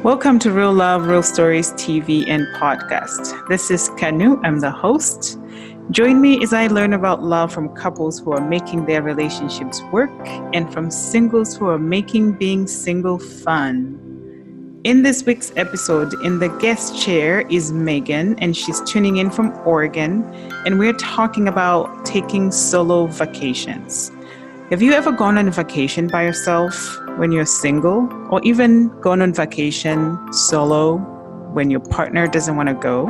Welcome to Real Love, Real Stories TV and podcast. This is Kanu. I'm the host. Join me as I learn about love from couples who are making their relationships work and from singles who are making being single fun. In this week's episode, in the guest chair is Megan, and she's tuning in from Oregon, and we're talking about taking solo vacations. Have you ever gone on vacation by yourself when you're single, or even gone on vacation solo when your partner doesn't want to go?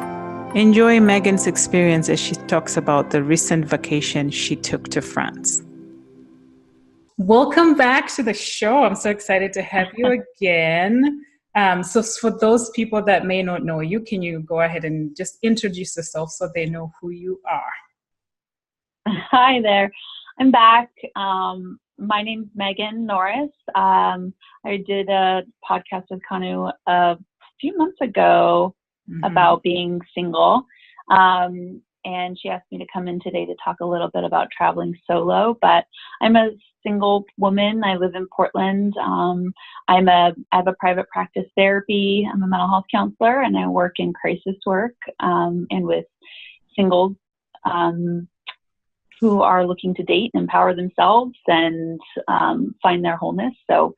Enjoy Megan's experience as she talks about the recent vacation she took to France. Welcome back to the show. I'm so excited to have you again. So for those people that may not know you, can you go ahead and just introduce yourself so they know who you are? Hi there. I'm back. My name's Megan Norris. I did a podcast with Kanu a few months ago about being single. And she asked me to come in today to talk a little bit about traveling solo. But I'm a single woman. I live in Portland. I have a private practice therapy. I'm a mental health counselor, and I work in crisis work and with singles who are looking to date and empower themselves and find their wholeness. So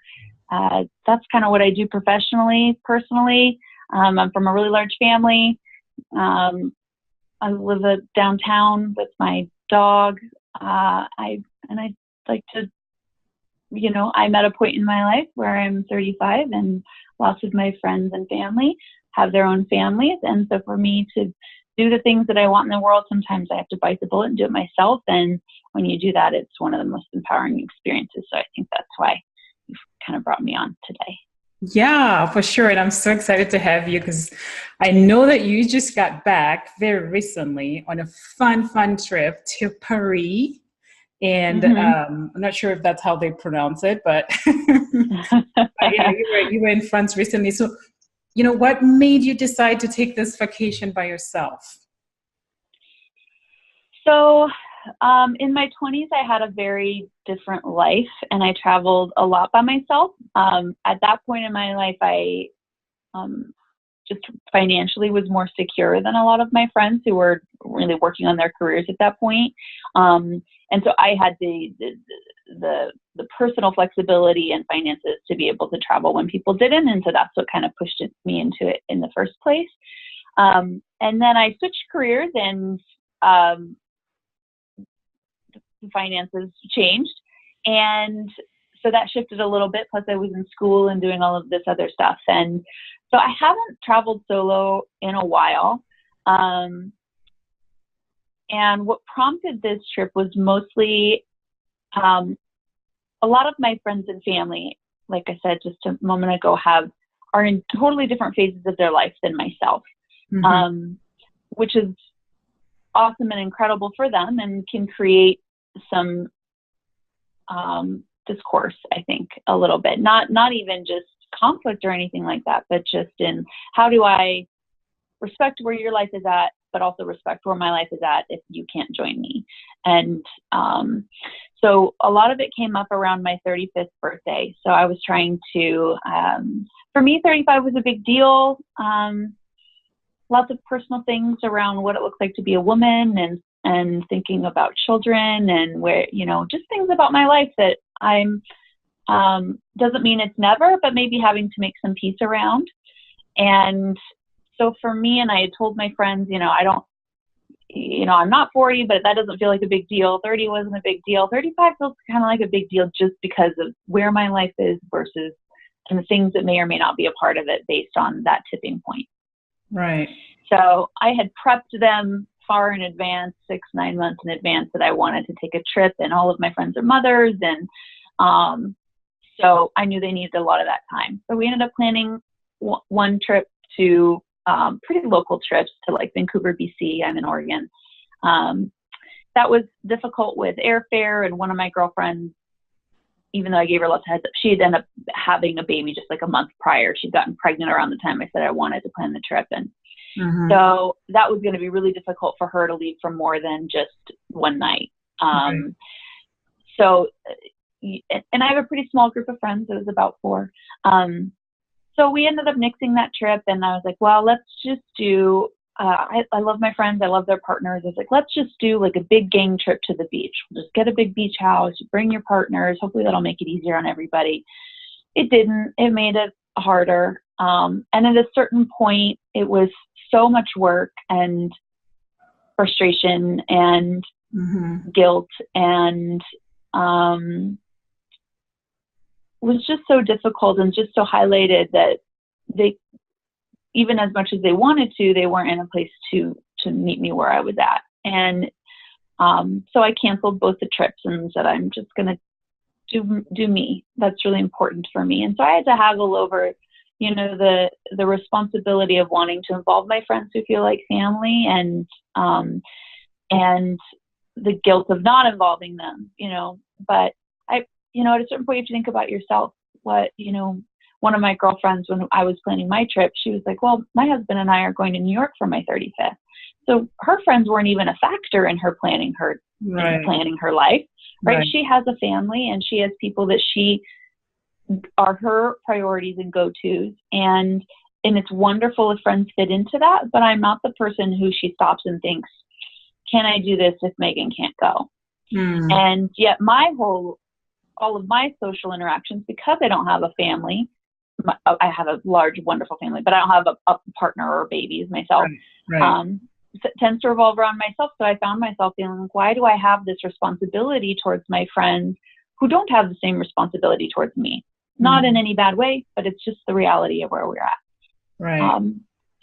that's kind of what I do professionally. Personally, I'm from a really large family. I live downtown with my dog. I like to, I'm at a point in my life where I'm 35 and lots of my friends and family have their own families. And so for me to do the things that I want in the world, sometimes I have to bite the bullet and do it myself. And when you do that, it's one of the most empowering experiences. So I think that's why you've kind of brought me on today. Yeah, for sure. And I'm so excited to have you because I know that you just got back very recently on a fun trip to Paris. And I'm not sure if that's how they pronounce it, but yeah, you were in France recently. So, what made you decide to take this vacation by yourself? So in my 20s, I had a very different life, and I traveled a lot by myself. At that point in my life, I just financially was more secure than a lot of my friends who were really working on their careers at that point. And so I had the personal flexibility and finances to be able to travel when people didn't. And so that's what kind of pushed me into it in the first place. And then I switched careers and finances changed. And so that shifted a little bit. Plus I was in school and doing all of this other stuff. And so I haven't traveled solo in a while. And what prompted this trip was mostly a lot of my friends and family, like I said just a moment ago, are in totally different phases of their life than myself, which is awesome and incredible for them and can create some discourse, I think, a little bit. Not even just conflict or anything like that, but just in how do I respect where your life is at, but also respect where my life is at if you can't join me. And so a lot of it came up around my 35th birthday. So I was trying to, for me, 35 was a big deal. Lots of personal things around what it looks like to be a woman and thinking about children and where, just things about my life that I'm, doesn't mean it's never, but maybe having to make some peace around. And so for me, and I had told my friends, I'm not 40, but that doesn't feel like a big deal. 30 wasn't a big deal. 35 feels kind of like a big deal just because of where my life is versus and the things that may or may not be a part of it based on that tipping point. Right. So I had prepped them far in advance, 6-9 months in advance, that I wanted to take a trip, and all of my friends are mothers. And so I knew they needed a lot of that time. So we ended up planning one trip to pretty local trips to like Vancouver, BC. I'm in Oregon. That was difficult with airfare, and one of my girlfriends, even though I gave her lots of heads up, she had ended up having a baby just like a month prior. She'd gotten pregnant around the time I said I wanted to plan the trip. And so that was going to be really difficult for her to leave for more than just one night. So, and I have a pretty small group of friends. It was about 4. So we ended up nixing that trip, and I was like, well, let's just do, I love my friends. I love their partners. I was like, let's just do like a big gang trip to the beach. We'll just get a big beach house, you bring your partners. Hopefully that'll make it easier on everybody. It didn't. It made it harder. And at a certain point, it was so much work and frustration and guilt, and was just so difficult and just so highlighted that they, even as much as they wanted to, they weren't in a place to meet me where I was at. And so I canceled both the trips and said, I'm just going to do me. That's really important for me. And so I had to haggle over, you know, the responsibility of wanting to involve my friends who feel like family, and the guilt of not involving them, you know. But you know, at a certain point, you have to think about yourself. What, you know, one of my girlfriends, when I was planning my trip, she was like, well, my husband and I are going to New York for my 35th. So her friends weren't even a factor in her planning her life, right? She has a family, and she has people that she are her priorities and go-tos. And it's wonderful if friends fit into that, but I'm not the person who she stops and thinks, can I do this if Megan can't go? And yet all of my social interactions, because I don't have a family, I have a large, wonderful family, but I don't have a partner or babies myself, tends to revolve around myself. So I found myself feeling like, why do I have this responsibility towards my friends who don't have the same responsibility towards me? Not in any bad way, but it's just the reality of where we're at.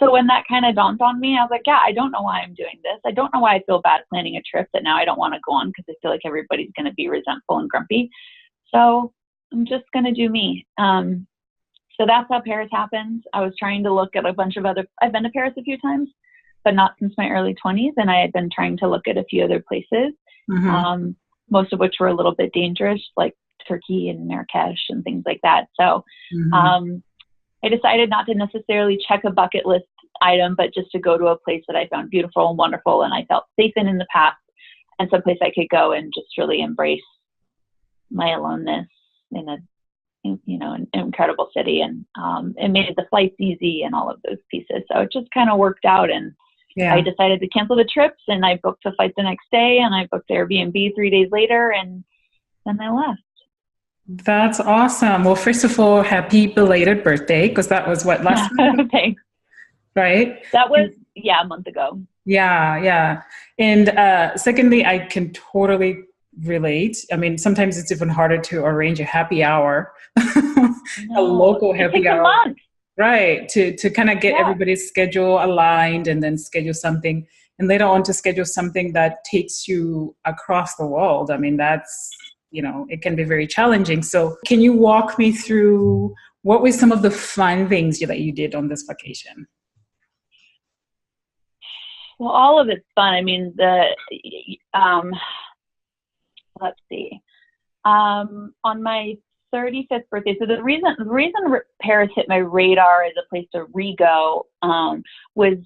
So when that kind of dawned on me, I was like, yeah, I don't know why I'm doing this. I don't know why I feel bad planning a trip that now I don't want to go on, because I feel like everybody's going to be resentful and grumpy. So I'm just going to do me. So that's how Paris happened. I was trying to look at a bunch of I've been to Paris a few times, but not since my early 20s. And I had been trying to look at a few other places, most of which were a little bit dangerous, like Turkey and Marrakesh and things like that. So I decided not to necessarily check a bucket list item, but just to go to a place that I found beautiful and wonderful and I felt safe in the past, and someplace I could go and just really embrace my aloneness in an incredible city. And it made the flights easy and all of those pieces. So it just kind of worked out. And I decided to cancel the trips, and I booked the flight the next day, and I booked the Airbnb 3 days later, and then I left. That's awesome. Well, first of all, happy belated birthday, because that was what, last month? Thanks. Right? That was, a month ago. Yeah. And secondly, I can totally relate. I mean, sometimes it's even harder to arrange a happy hour, a local happy hour. A month. Right. To kind of get everybody's schedule aligned, and then schedule something, and later on to schedule something that takes you across the world. I mean, that's, you know, it can be very challenging. So can you walk me through what were some of the fun things that you did on this vacation? Well, all of it's fun. I mean, let's see. On my 35th birthday, so the reason Paris hit my radar as a place to re-go was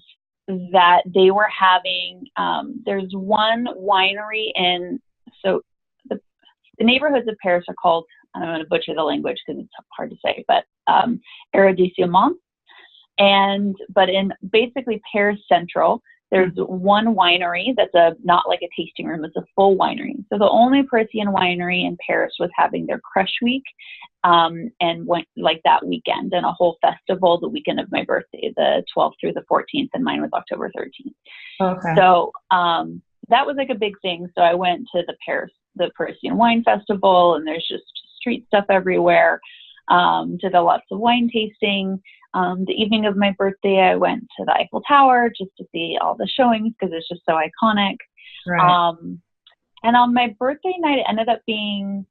that they were having, there's one winery so the neighborhoods of Paris are called, I'm going to butcher the language because it's hard to say, but arrondissements. But in basically Paris Central, there's one winery that's not like a tasting room, it's a full winery. So the only Parisian winery in Paris was having their Crush Week, and went like that weekend, and a whole festival the weekend of my birthday, the 12th through the 14th, and mine was October 13th. Okay. So that was like a big thing. So I went to the Parisian Wine Festival, and there's just street stuff everywhere. Did lots of wine tasting. The evening of my birthday, I went to the Eiffel Tower just to see all the showings because it's just so iconic. Right. And on my birthday night, it ended up being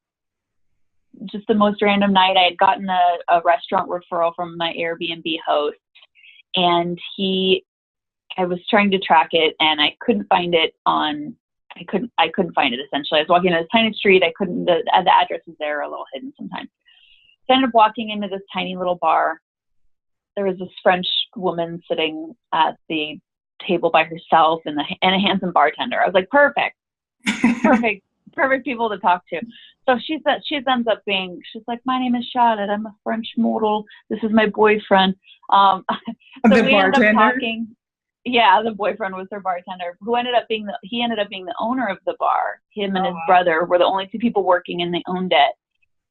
just the most random night. I had gotten a restaurant referral from my Airbnb host, and I was trying to track it, and I couldn't find it I couldn't find it, essentially. I was walking down this tiny street. The addresses there are a little hidden sometimes. So I ended up walking into this tiny little bar. There was this French woman sitting at the table by herself, and a handsome bartender. I was like, perfect people to talk to. So she ends up being, she's like, my name is Charlotte. I'm a French model. This is my boyfriend. So The we bartender? ended up talking. Yeah, the boyfriend was her bartender, who ended up being the owner of the bar. Him and his brother were the only two people working, and they owned it.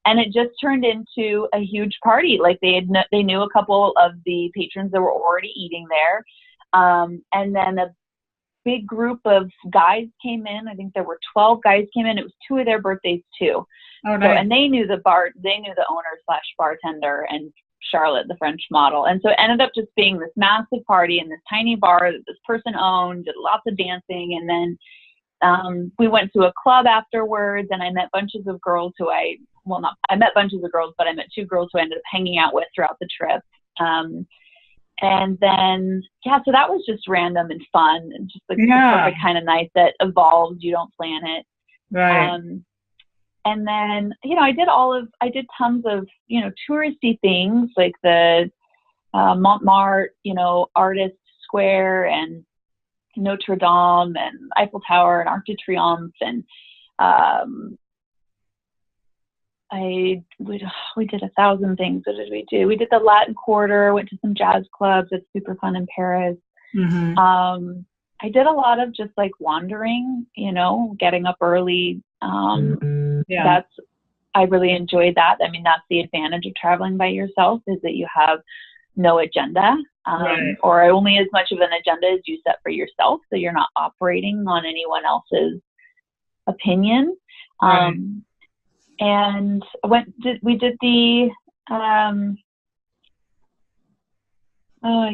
And it just turned into a huge party. Like they knew a couple of the patrons that were already eating there. And then a big group of guys came in. I think there were 12 guys came in. It was 2 of their birthdays too. Oh, nice. So, and they knew the owner / bartender and Charlotte, the French model. And so it ended up just being this massive party in this tiny bar that this person owned, did lots of dancing. And then we went to a club afterwards, and I met bunches of girls I met bunches of girls, but I met 2 girls who I ended up hanging out with throughout the trip. And then, so that was just random and fun, and just the perfect kind of night that evolves. You don't plan it. Right. And then, I did tons of, touristy things like the Montmartre, Artist Square and Notre Dame and Eiffel Tower and Arc de Triomphe. And we did 1,000 things. What did we do? We did the Latin Quarter, went to some jazz clubs. It's super fun in Paris. Mm-hmm. I did a lot of just like wandering, getting up early. I really enjoyed that. I mean, that's the advantage of traveling by yourself, is that you have no agenda, or only as much of an agenda as you set for yourself. So you're not operating on anyone else's opinion. Right. And we did the, I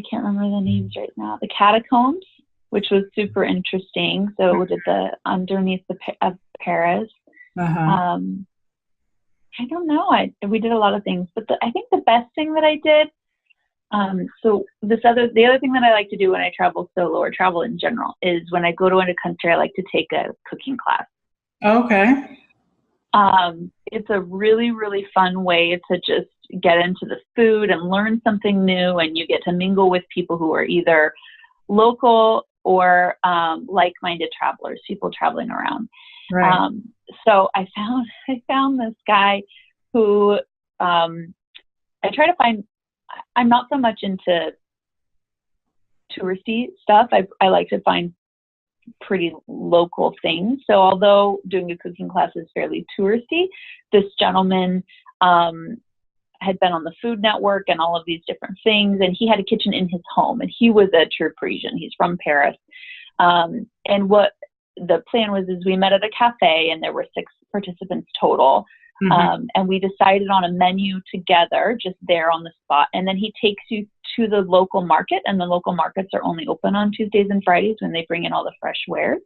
can't remember the names right now, the catacombs, which was super interesting. So we did the underneath of Paris. I don't know. We did a lot of things, but I think the best thing that I did, the other thing that I like to do when I travel solo or travel in general is when I go to a country, I like to take a cooking class. Okay. It's a really, really fun way to just get into the food and learn something new, and you get to mingle with people who are either local or like-minded travelers, people traveling around. Right. So I found this guy who I try to find. I'm not so much into touristy stuff. I like to find pretty local things. So although doing a cooking class is fairly touristy, this gentleman had been on the Food Network and all of these different things, and he had a kitchen in his home, and he was a true Parisian. He's from Paris. And what the plan was is we met at a cafe, and there were 6 participants total. Mm-hmm. And we decided on a menu together, just there on the spot. And then he takes you to the local market, and the local markets are only open on Tuesdays and Fridays when they bring in all the fresh wares.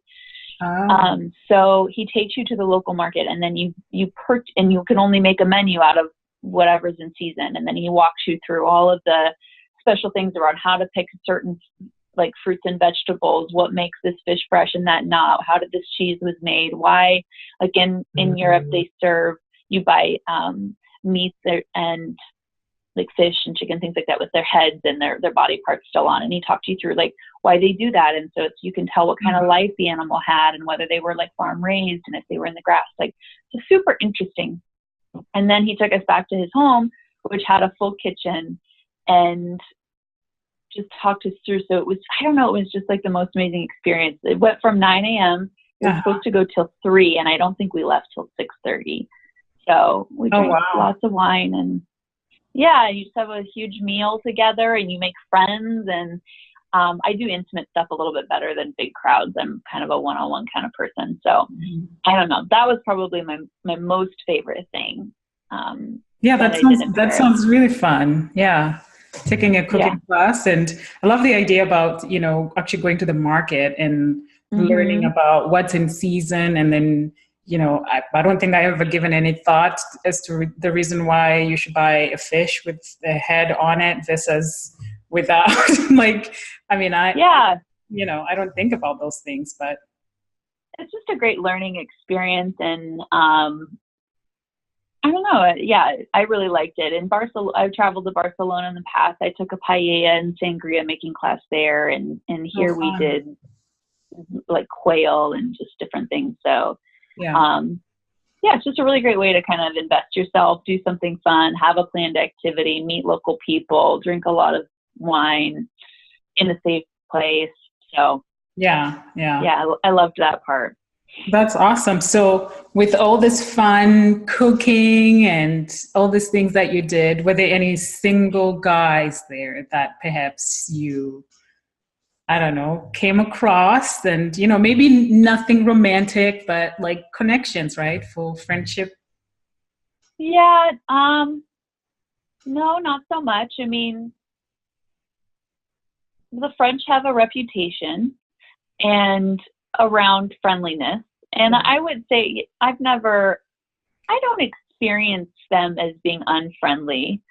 So he takes you to the local market, and then you can only make a menu out of whatever's in season. And then he walks you through all of the special things around how to pick certain like fruits and vegetables, what makes this fish fresh and that not, how did this cheese was made, why, like in Europe, you buy meats and like fish and chicken, things like that, with their heads and their body parts still on. And he talked you through like why they do that. And so you can tell what kind of life the animal had and whether they were like farm raised and if they were in the grass. Like, it's super interesting. And then he took us back to his home, which had a full kitchen, and just talked us through. So it was, I don't know, it was just like the most amazing experience. It went from 9 a.m. It was supposed to go till 3, and I don't think we left till 6:30. So we drank lots of wine, and you just have a huge meal together, and you make friends. And I do intimate stuff a little bit better than big crowds. I'm kind of a one-on-one kind of person. So I don't know. That was probably my most favorite thing. That sounds really fun. Yeah. Taking a cooking class. And I love the idea about, actually going to the market and learning about what's in season. And then, I don't think I ever given any thought as to the reason why you should buy a fish with the head on it versus without. I don't think about those things, but it's just a great learning experience. And I don't know. Yeah, I really liked it. In Barcelona, I've traveled to Barcelona in the past. I took a paella and sangria making class there, and here we did like quail and just different things. So yeah, it's just a really great way to kind of invest yourself, do something fun, have a planned activity, meet local people, drink a lot of wine in a safe place. So Yeah. I loved that part. That's awesome. So, with all this fun cooking and all these things that you did, were there any single guys there that perhaps you, I don't know, came across and, maybe nothing romantic, but like connections, right? Full friendship. Yeah. No, not so much. I mean, the French have a reputation and around friendliness. And I would say I don't experience them as being unfriendly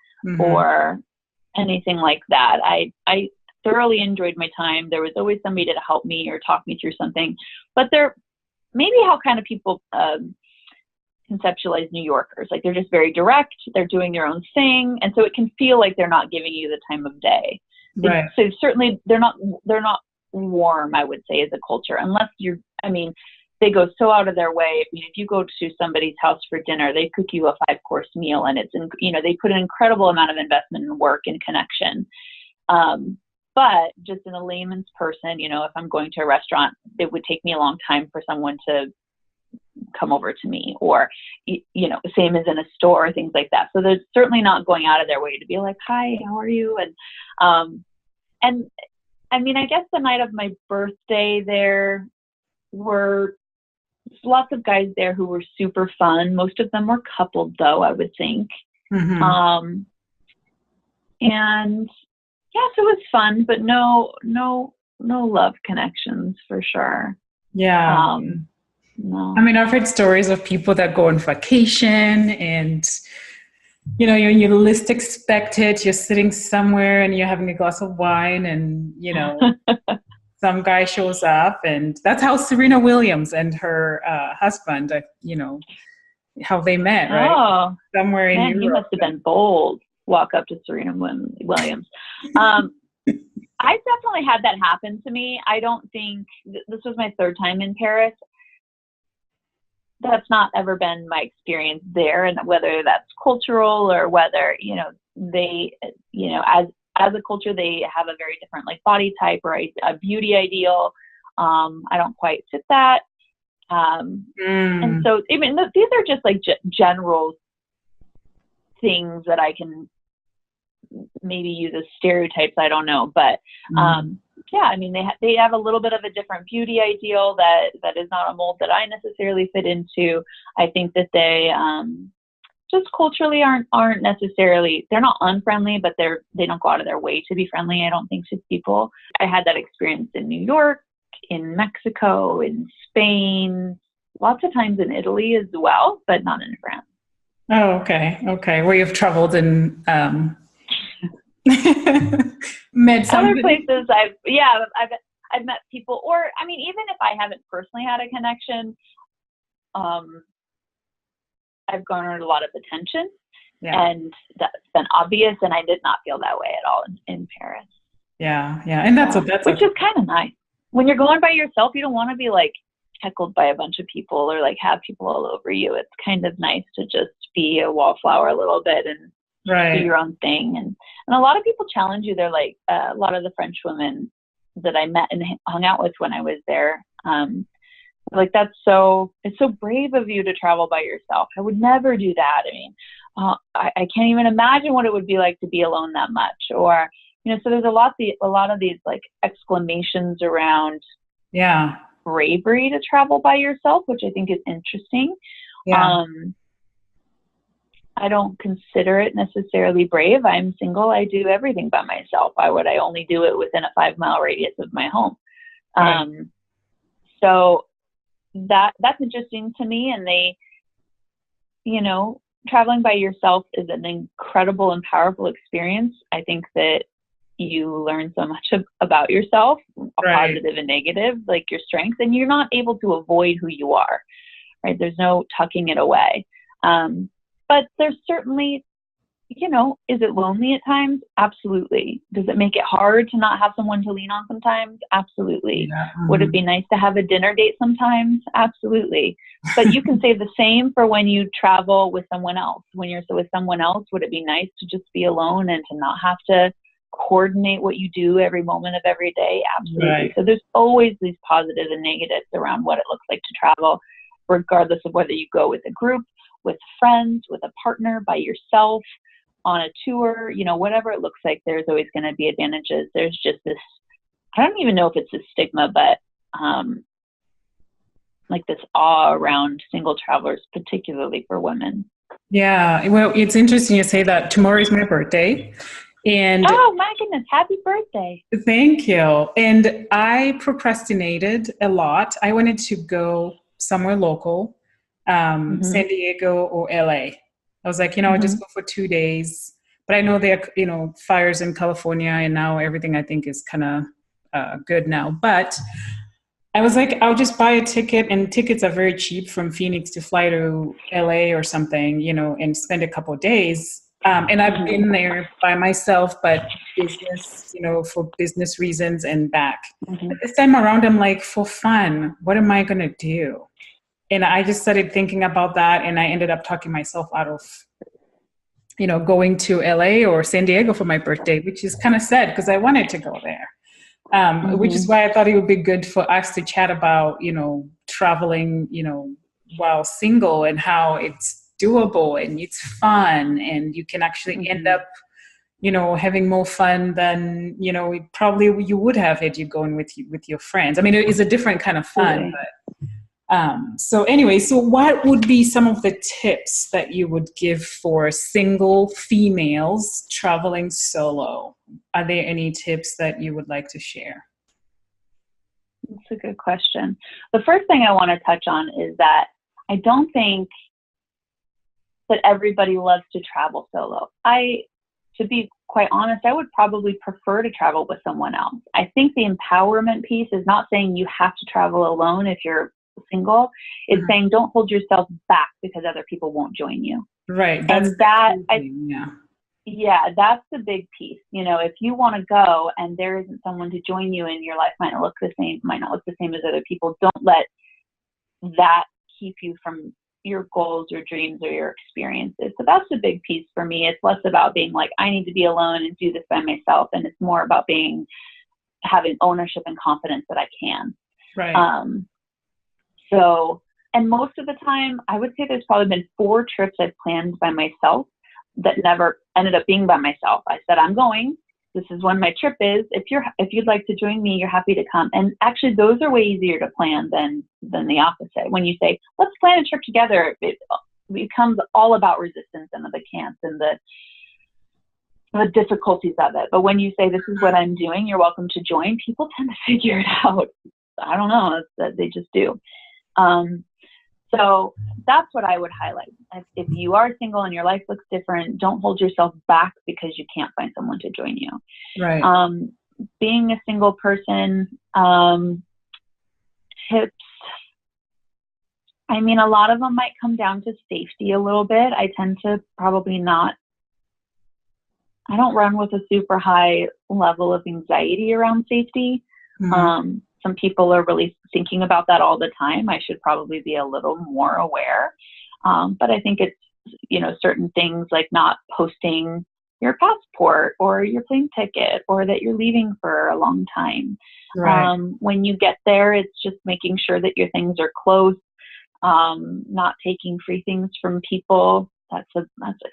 or anything like that. I thoroughly enjoyed my time. There was always somebody to help me or talk me through something. But they're maybe how kind of people conceptualize New Yorkers. Like they're just very direct. They're doing their own thing. And so it can feel like they're not giving you the time of day. Right. So certainly they're not warm, I would say, as a culture, unless they go so out of their way. I mean, if you go to somebody's house for dinner, they cook you a 5-course meal, and they put an incredible amount of investment in work and connection. But just in a layman's person, if I'm going to a restaurant, it would take me a long time for someone to come over to me, or, same as in a store, things like that. So they're certainly not going out of their way to be like, hi, how are you? And I mean, I guess the night of my birthday, there were lots of guys there who were super fun. Most of them were coupled, though, I would think. And yes, it was fun, but no love connections for sure. Yeah. No. I mean, I've heard stories of people that go on vacation and, you least expect it. You're sitting somewhere and you're having a glass of wine and, some guy shows up, and that's how Serena Williams and her husband, how they met, right? Oh, Somewhere in man, Europe. he must have been bold. Walk up to Serena Williams. I definitely had that happen to me. I don't think this was my third time in Paris. That's not ever been my experience there, and whether that's cultural or whether they as a culture they have a very different like body type or a beauty ideal. I don't quite fit that, and so these are just like general things that I can maybe use as stereotypes. I don't know, but yeah, I mean, they have a little bit of a different beauty ideal that is not a mold that I necessarily fit into. I think that they just culturally aren't necessarily, they're not unfriendly, but they don't go out of their way to be friendly, I don't think, to people. I had that experience in New York, in Mexico, in Spain, lots of times in Italy as well, but not in France. Oh, okay. Where you've traveled and met somebody. Other places I've met people, or I mean, even if I haven't personally had a connection, I've garnered a lot of attention, and that's been obvious, and I did not feel that way at all in Paris. Yeah, and that's which is kind of nice. When you're going by yourself, you don't want to be like heckled by a bunch of people or like have people all over you. It's kind of nice to just be a wallflower a little bit and do your own thing. And a lot of people challenge you. They're like a lot of the French women that I met and hung out with when I was there. Like it's so brave of you to travel by yourself. I would never do that. I mean, I can't even imagine what it would be like to be alone that much. Or, so there's a lot of these like exclamations around bravery to travel by yourself, which I think is interesting. Yeah. I don't consider it necessarily brave. I'm single. I do everything by myself. Why would I only do it within a 5-mile radius of my home? So that's interesting to me. And they, traveling by yourself is an incredible and powerful experience. I think that you learn so much about yourself, positive and negative, like your strengths, and you're not able to avoid who you are, right? There's no tucking it away. But there's certainly, is it lonely at times? Absolutely. Does it make it hard to not have someone to lean on sometimes? Absolutely. Yeah. Would it be nice to have a dinner date sometimes? Absolutely. But you can say the same for when you travel with someone else. When you're with someone else, would it be nice to just be alone and to not have to coordinate what you do every moment of every day? Absolutely. Right. So there's always these positives and negatives around what it looks like to travel, regardless of whether you go with a group, with friends, with a partner, by yourself, on a tour, whatever it looks like, there's always going to be advantages. There's just this, I don't even know if it's a stigma, but like this awe around single travelers, particularly for women. Yeah. Well, it's interesting you say that. Tomorrow is my birthday. And oh my goodness, happy birthday. Thank you. And I procrastinated a lot. I wanted to go somewhere local, San Diego or LA. I was like, I'll just go for 2 days. But I know there are, fires in California, and now everything I think is kind of good now. But I was like, I'll just buy a ticket, and tickets are very cheap from Phoenix to fly to LA or something, and spend a couple of days. And I've been there by myself, but business, for business reasons and back. But this time around, I'm like, for fun, what am I going to do? And I just started thinking about that, and I ended up talking myself out of, going to LA or San Diego for my birthday, which is kind of sad because I wanted to go there. Which is why I thought it would be good for us to chat about, traveling, while single, and how it's doable and it's fun, and you can actually end up, having more fun than, probably you would have had you going with your friends. I mean, it is a different kind of fun, but so anyway, so what would be some of the tips that you would give for single females traveling solo? Are there any tips that you would like to share? That's a good question. The first thing I want to touch on is that I don't think that everybody loves to travel solo. To be quite honest, I would probably prefer to travel with someone else. I think the empowerment piece is not saying you have to travel alone if you're single. It's saying don't hold yourself back because other people won't join you. Right. That's that's the big piece. If you want to go and there isn't someone to join you, and your life might not look the same as other people, don't let that keep you from your goals or dreams or your experiences. So that's the big piece for me. It's less about being like, I need to be alone and do this by myself. And it's more about having ownership and confidence that I can. Right. And most of the time, I would say there's probably been 4 trips I've planned by myself that never ended up being by myself. I said, I'm going. This is when my trip is. If you'd like to join me, you're happy to come. And actually, those are way easier to plan than the opposite. When you say, let's plan a trip together, it becomes all about resistance and the can'ts and the difficulties of it. But when you say, this is what I'm doing, you're welcome to join, people tend to figure it out. I don't know. They just do. So that's what I would highlight. If you are single and your life looks different, don't hold yourself back because you can't find someone to join you. Right. Being a single person, tips. I mean, a lot of them might come down to safety a little bit. I tend to I don't run with a super high level of anxiety around safety. Some people are really thinking about that all the time. I should probably be a little more aware. But I think it's, certain things like not posting your passport or your plane ticket or that you're leaving for a long time. Right. When you get there, it's just making sure that your things are close, not taking free things from people. That's a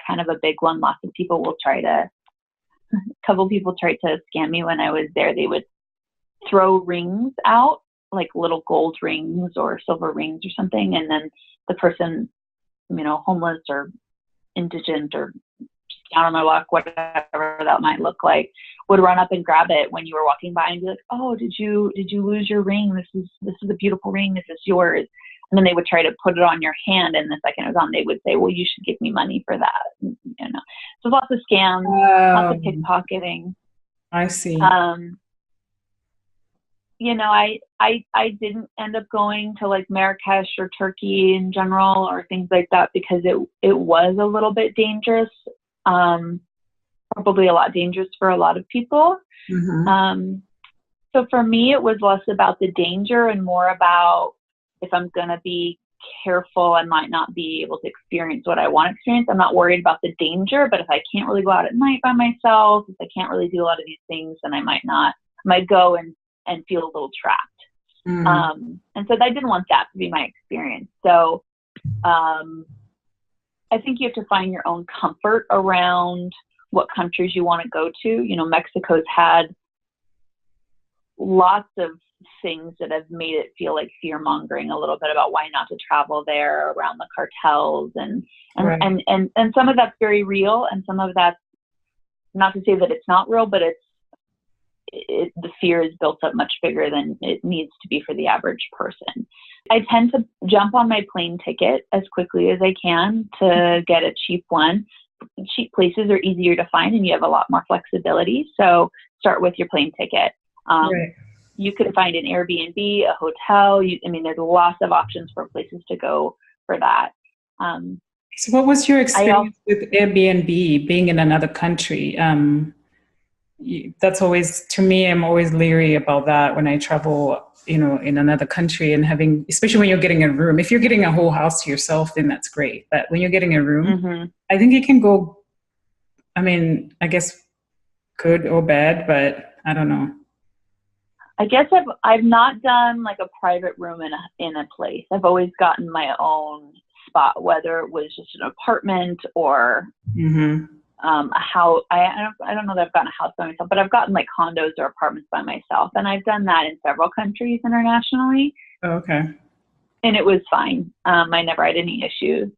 kind of a big one. Lots of people will a couple people tried to scam me when I was there. They would throw rings out, like little gold rings or silver rings or something, and then the person, homeless or indigent or down on their luck, whatever that might look like, would run up and grab it when you were walking by and be like, oh, did you lose your ring? This is a beautiful ring. This is yours. And then they would try to put it on your hand, and the second it was on, they would say, well, you should give me money for that. So lots of scams, lots of pickpocketing. I see. I didn't end up going to like Marrakesh or Turkey in general or things like that because it was a little bit dangerous. Probably a lot dangerous for a lot of people. So for me, it was less about the danger and more about if I'm going to be careful, I might not be able to experience what I want to experience. I'm not worried about the danger, but if I can't really go out at night by myself, if I can't really do a lot of these things, then I might go and feel a little trapped. And so I didn't want that to be my experience. So I think you have to find your own comfort around what countries you want to go to. You know, Mexico's had lots of things that have made it feel like fear mongering a little bit about why not to travel there, around the cartels and some of that's very real, and some of that's, not to say that it's not real, but the fear is built up much bigger than it needs to be for the average person. I tend to jump on my plane ticket as quickly as I can to get a cheap one. Cheap places are easier to find and you have a lot more flexibility. So start with your plane ticket. You can find an Airbnb, a hotel. There's lots of options for places to go for that. So what was your experience with Airbnb, being in another country? That's always, to me, I'm always leery about that when I travel, in another country and having, especially when you're getting a room. If you're getting a whole house to yourself, then that's great. But when you're getting a room, I think it can go, I guess good or bad, but I don't know. I guess I've not done like a private room in a place. I've always gotten my own spot, whether it was just an apartment or a house. I don't know that I've gotten a house by myself, but I've gotten like condos or apartments by myself, and I've done that in several countries internationally. Oh, okay. And it was fine. I never had any issues.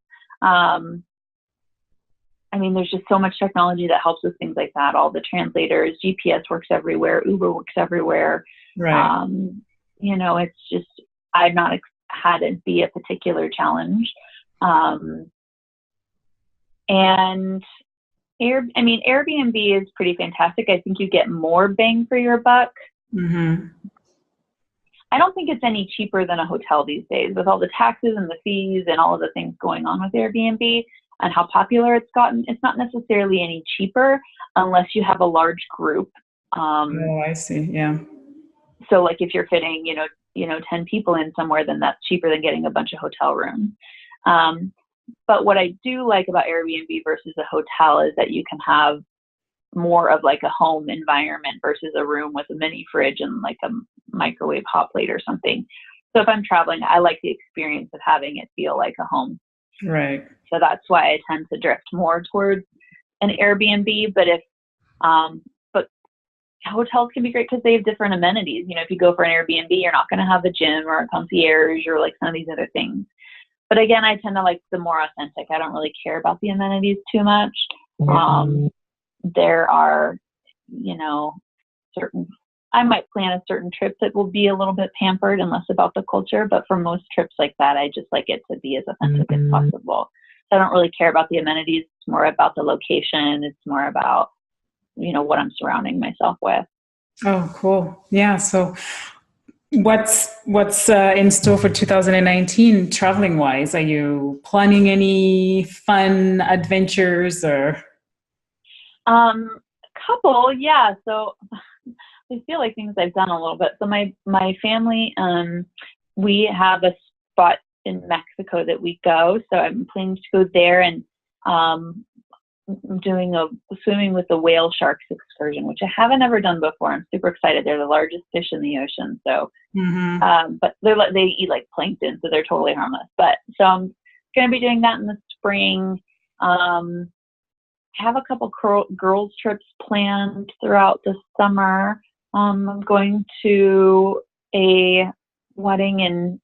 There's just so much technology that helps with things like that. All the translators, GPS works everywhere, Uber works everywhere. Right. It's just, I've not had it be a particular challenge. And Airbnb is pretty fantastic. I think you get more bang for your buck. I don't think it's any cheaper than a hotel these days, with all the taxes and the fees and all of the things going on with Airbnb and how popular it's gotten. It's not necessarily any cheaper unless you have a large group. Oh, I see. Yeah. So like if you're fitting, 10 people in somewhere, then that's cheaper than getting a bunch of hotel rooms. But what I do like about Airbnb versus a hotel is that you can have more of like a home environment versus a room with a mini fridge and like a microwave hot plate or something. So if I'm traveling, I like the experience of having it feel like a home. Right. So that's why I tend to drift more towards an Airbnb. But but hotels can be great because they have different amenities. If you go for an Airbnb, you're not going to have a gym or a concierge or like some of these other things. But again, I tend to like the more authentic. I don't really care about the amenities too much. There are, I might plan a certain trip that will be a little bit pampered and less about the culture. But for most trips like that, I just like it to be as authentic as possible. So I don't really care about the amenities. It's more about the location. It's more about, what I'm surrounding myself with. Oh, cool. Yeah. So what's in store for 2019 traveling wise? Are you planning any fun adventures or? Couple, yeah. So I feel like things I've done a little bit. So my family, we have a spot in Mexico that we go. So I'm planning to go there, and I'm doing a swimming with the whale sharks excursion, which I haven't ever done before. I'm super excited. They're the largest fish in the ocean. So, but they eat like plankton, so they're totally harmless. But so I'm going to be doing that in the spring. Have a couple girls trips planned throughout the summer. I'm going to a wedding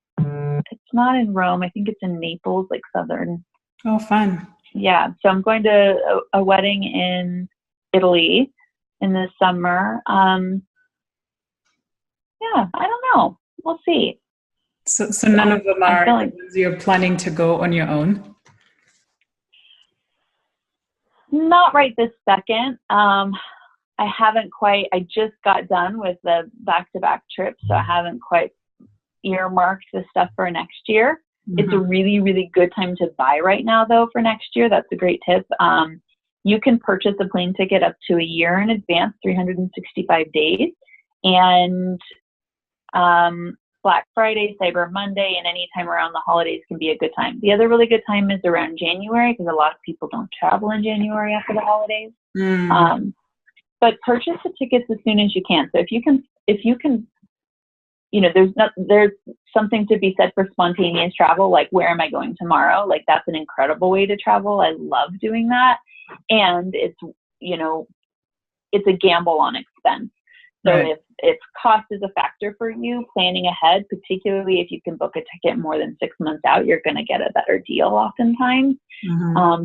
it's not in Rome. I think it's in Naples, like southern. Oh, fun. Yeah. So I'm going to a wedding in Italy in the summer. Yeah, I don't know. We'll see. So none of them are like you're planning to go on your own? Not right this second. I just got done with the back-to-back trip, so I haven't quite earmarked the stuff for next year. It's a really, really good time to buy right now, though, for next year. That's a great tip. you can purchase a plane ticket up to a year in advance, 365 days. And Black Friday, Cyber Monday, and any time around the holidays can be a good time. The other really good time is around January, because a lot of people don't travel in January after the holidays. But purchase the tickets as soon as you can. So if you can, there's something to be said for spontaneous travel. Like, where am I going tomorrow? Like, that's an incredible way to travel. I love doing that. And it's a gamble on expense. So right. if cost is a factor for you, planning ahead, particularly if you can book a ticket more than 6 months out, you're going to get a better deal oftentimes.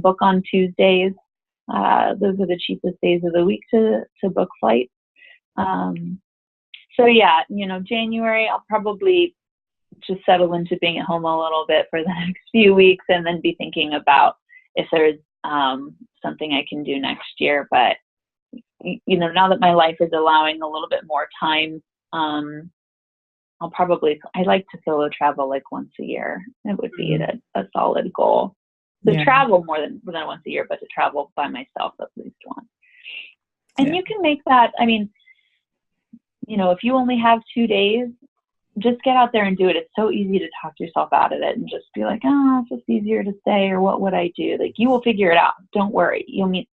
Book on Tuesdays. Those are the cheapest days of the week to book flights. So yeah, January, I'll probably just settle into being at home a little bit for the next few weeks, and then be thinking about if there's something I can do next year. But now that my life is allowing a little bit more time, I like to solo travel like once a year. It would be a solid goal. To travel more than once a year, but to travel by myself at least once. And you can make that, if you only have 2 days, just get out there and do it. It's so easy to talk yourself out of it and just be like, oh, it's just easier to stay, or what would I do? Like, you will figure it out. Don't worry. You meet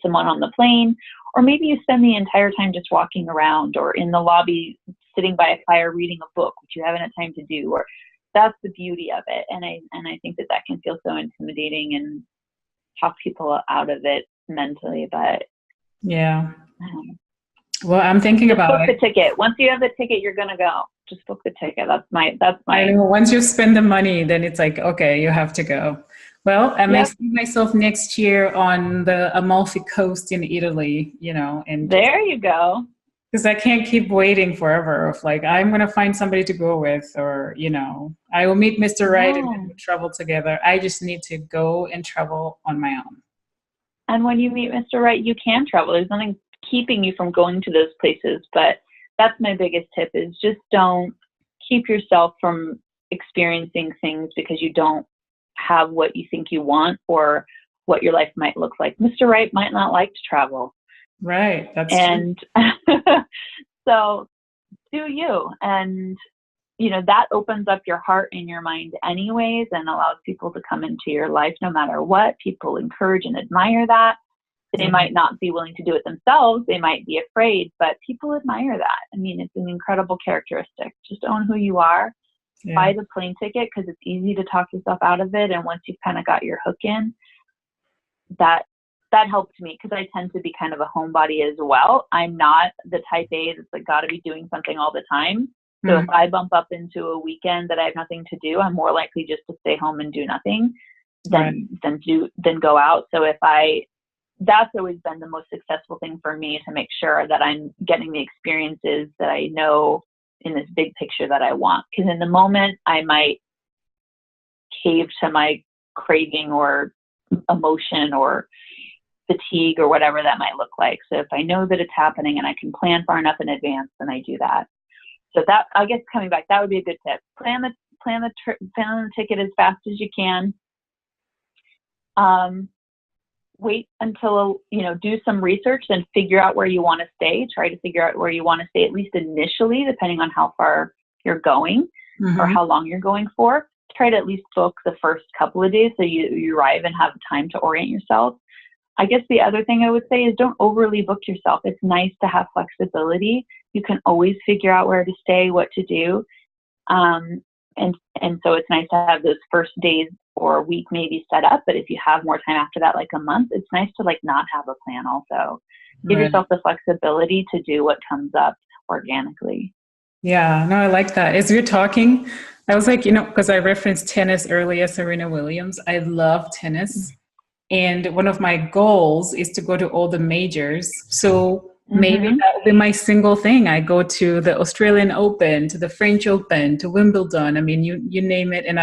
someone on the plane, or maybe you spend the entire time just walking around, or in the lobby sitting by a fire reading a book, which you haven't had time to do. Or that's the beauty of it. And I think that can feel so intimidating and talk people out of it mentally. But yeah. Well, I'm thinking about book the ticket. Once you have the ticket, you're gonna go. Just book the ticket. That's my. I know, once you spend the money, then it's like, okay, you have to go. Well, I may see myself next year on the Amalfi Coast in Italy, and there you go. Because I can't keep waiting forever of like, I'm going to find somebody to go with, or, I will meet Mr. Right and then we'll travel together. I just need to go and travel on my own. And when you meet Mr. Right, you can travel. There's nothing keeping you from going to those places. But that's my biggest tip, is just don't keep yourself from experiencing things because you don't have what you think you want or what your life might look like. Mr. Right might not like to travel. Right. That's true. So do you. And, that opens up your heart and your mind anyways, and allows people to come into your life no matter what. People encourage and admire that. They might not be willing to do it themselves. They might be afraid, but people admire that. It's an incredible characteristic. Just own who you are. Buy the plane ticket, because it's easy to talk yourself out of it. And once you've kind of got your hook in, that helped me, because I tend to be kind of a homebody as well. I'm not the type A that's like got to be doing something all the time. So if I bump up into a weekend that I have nothing to do, I'm more likely just to stay home and do nothing than go out. So that's always been the most successful thing for me, to make sure that I'm getting the experiences that I know in this big picture that I want. Because in the moment, I might cave to my craving or emotion or fatigue or whatever that might look like. So if I know that it's happening and I can plan far enough in advance, then I do that. So that, I guess, coming back, that would be a good tip. Plan the ticket as fast as you can. Wait until, do some research and figure out where you want to stay. Try to figure out where you want to stay, at least initially, depending on how far you're going or how long you're going for. Try to at least book the first couple of days so you arrive and have time to orient yourself. I guess the other thing I would say is don't overly book yourself. It's nice to have flexibility. You can always figure out where to stay, what to do. And so it's nice to have those first days or a week maybe set up. But if you have more time after that, like a month, it's nice to not have a plan also. Give yourself the flexibility to do what comes up organically. Yeah, no, I like that. As you're talking, I was like, because I referenced tennis earlier, Serena Williams. I love tennis. And one of my goals is to go to all the majors. So maybe that will be my single thing. I go to the Australian Open, to the French Open, to Wimbledon. You name it. And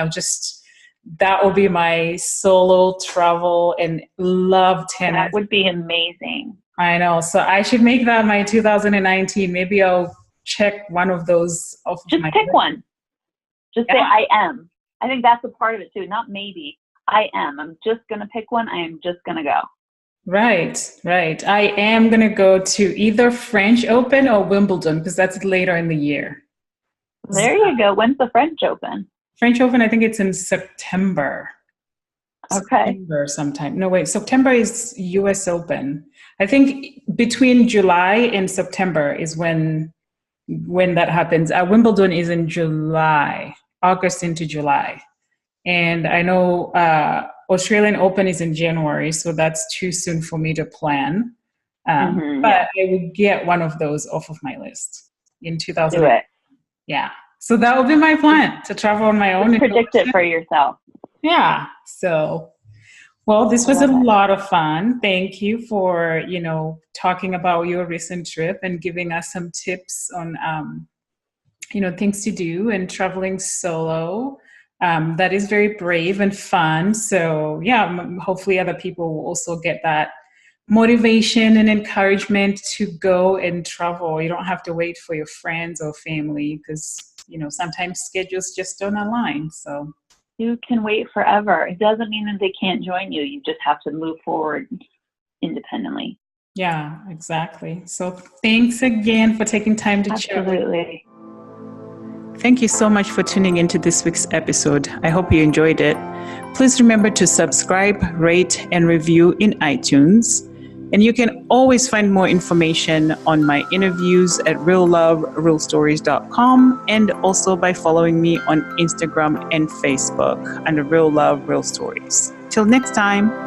that will be my solo travel, and love tennis. That would be amazing. I know. So I should make that my 2019. Maybe I'll check one of those off. Just pick one. Just say, I am. I think that's a part of it too. Not maybe. I am. I'm just going to pick one. I am just going to go. Right, right. I am going to go to either French Open or Wimbledon because that's later in the year. There you go. When's the French Open? French Open, I think it's in September. Okay. September sometime. No, wait, September is US Open. I think between July and September is when that happens. Wimbledon is in July, August into July. And I know Australian Open is in January, so that's too soon for me to plan. But Yeah. I would get one of those off of my list in 2000. Do it. Yeah. So that would be my plan, to travel on my own. Just predict it for yourself. Yeah. So, well, this was a lot of fun. Thank you for, talking about your recent trip and giving us some tips on, things to do and traveling solo. That is very brave and fun. So, yeah, hopefully other people will also get that motivation and encouragement to go and travel. You don't have to wait for your friends or family because, sometimes schedules just don't align. So you can wait forever. It doesn't mean that they can't join you. You just have to move forward independently. Yeah, exactly. So thanks again for taking time to chat. Absolutely. Thank you so much for tuning into this week's episode. I hope you enjoyed it. Please remember to subscribe, rate, and review in iTunes. And you can always find more information on my interviews at realloverealstories.com and also by following me on Instagram and Facebook under Real Love Real Stories. Till next time.